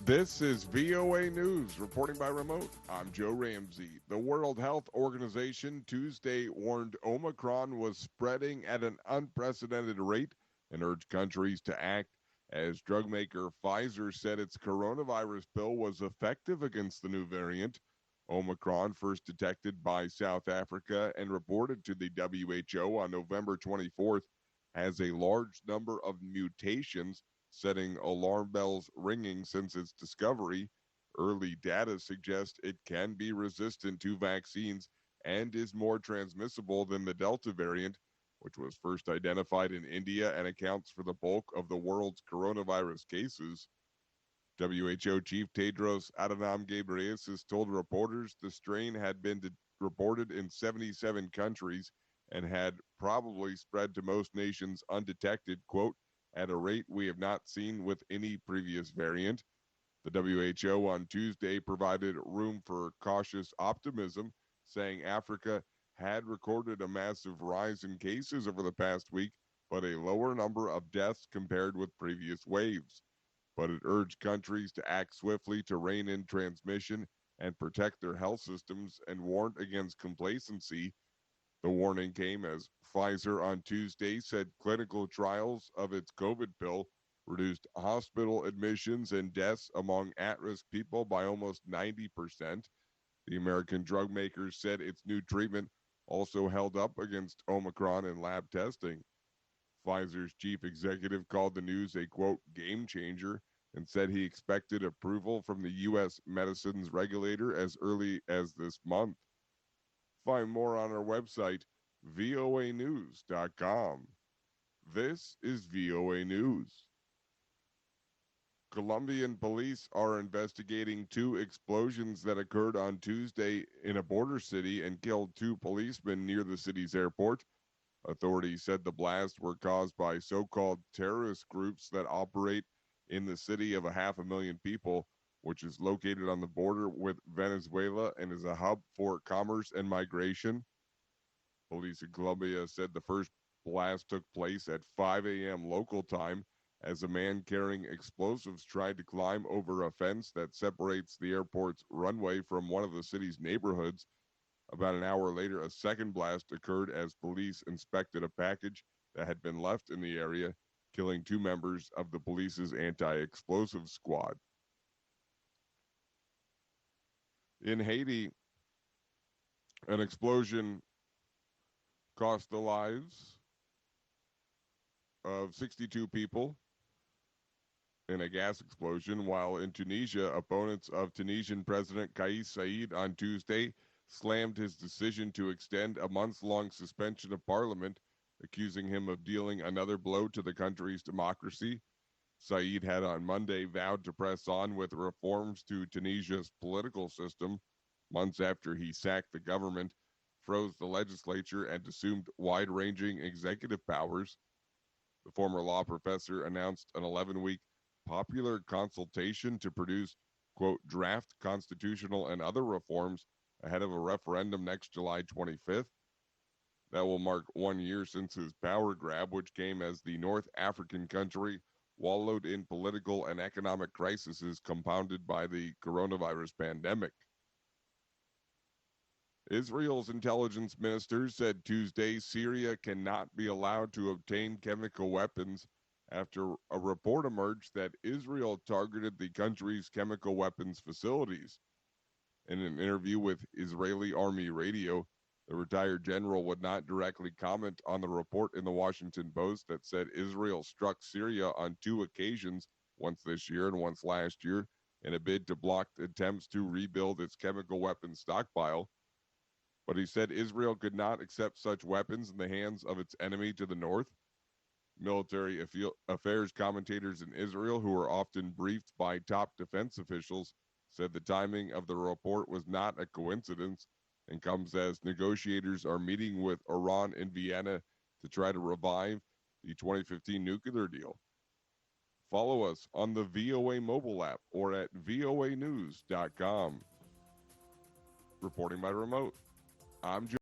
This is VOA News, reporting by remote. I'm Joe Ramsey. The World Health Organization Tuesday warned Omicron was spreading at an unprecedented rate and urged countries to act as drug maker Pfizer said its coronavirus pill was effective against the new variant. Omicron, first detected by South Africa and reported to the WHO on November 24th, has a large number of mutations, setting alarm bells ringing since its discovery. Early data suggests it can be resistant to vaccines and is more transmissible than the Delta variant, which was first identified in India and accounts for the bulk of the world's coronavirus cases. WHO Chief Tedros Adhanom Ghebreyesus told reporters the strain had been reported in 77 countries and had probably spread to most nations undetected, quote, at a rate we have not seen with any previous variant. The WHO on Tuesday provided room for cautious optimism, saying Africa had recorded a massive rise in cases over the past week, but a lower number of deaths compared with previous waves. But it urged countries to act swiftly to rein in transmission and protect their health systems and warned against complacency. The warning came as Pfizer on Tuesday said clinical trials of its COVID pill reduced hospital admissions and deaths among at-risk people by almost 90%. The American drug maker said its new treatment also held up against Omicron in lab testing. Pfizer's chief executive called the news a, quote, game changer and said he expected approval from the U.S. medicines regulator as early as this month. Find more on our website, voanews.com. This is VOA News. Colombian police are investigating two explosions that occurred on Tuesday in a border city and killed two policemen near the city's airport. Authorities said the blasts were caused by so-called terrorist groups that operate in the city of 500,000 people, which is located on the border with Venezuela and is a hub for commerce and migration. Police in Colombia said the first blast took place at 5 a.m. local time as a man carrying explosives tried to climb over a fence that separates the airport's runway from one of the city's neighborhoods. About an hour later, a second blast occurred as police inspected a package that had been left in the area, killing two members of the police's anti-explosive squad. In Haiti, an explosion cost the lives of 62 people in a gas explosion, while in Tunisia, opponents of Tunisian President Kais Saied on Tuesday slammed his decision to extend a months-long suspension of parliament, accusing him of dealing another blow to the country's democracy. Saied had on Monday vowed to press on with reforms to Tunisia's political system months after he sacked the government, froze the legislature, and assumed wide-ranging executive powers. The former law professor announced an 11-week popular consultation to produce, quote, draft constitutional and other reforms ahead of a referendum next July 25th. That will mark 1 year since his power grab, which came as the North African country wallowed in political and economic crises compounded by the coronavirus pandemic. Israel's intelligence minister said Tuesday Syria cannot be allowed to obtain chemical weapons after a report emerged that Israel targeted the country's chemical weapons facilities. In an interview with Israeli Army radio, the retired general would not directly comment on the report in the Washington Post that said Israel struck Syria on two occasions, once this year and once last year, in a bid to block attempts to rebuild its chemical weapons stockpile. But he said Israel could not accept such weapons in the hands of its enemy to the north. Military affairs commentators in Israel, who are often briefed by top defense officials, said the timing of the report was not a coincidence and comes as negotiators are meeting with Iran in Vienna to try to revive the 2015 nuclear deal. Follow us on the VOA mobile app or at voanews.com. Reporting by remote, I'm Joe.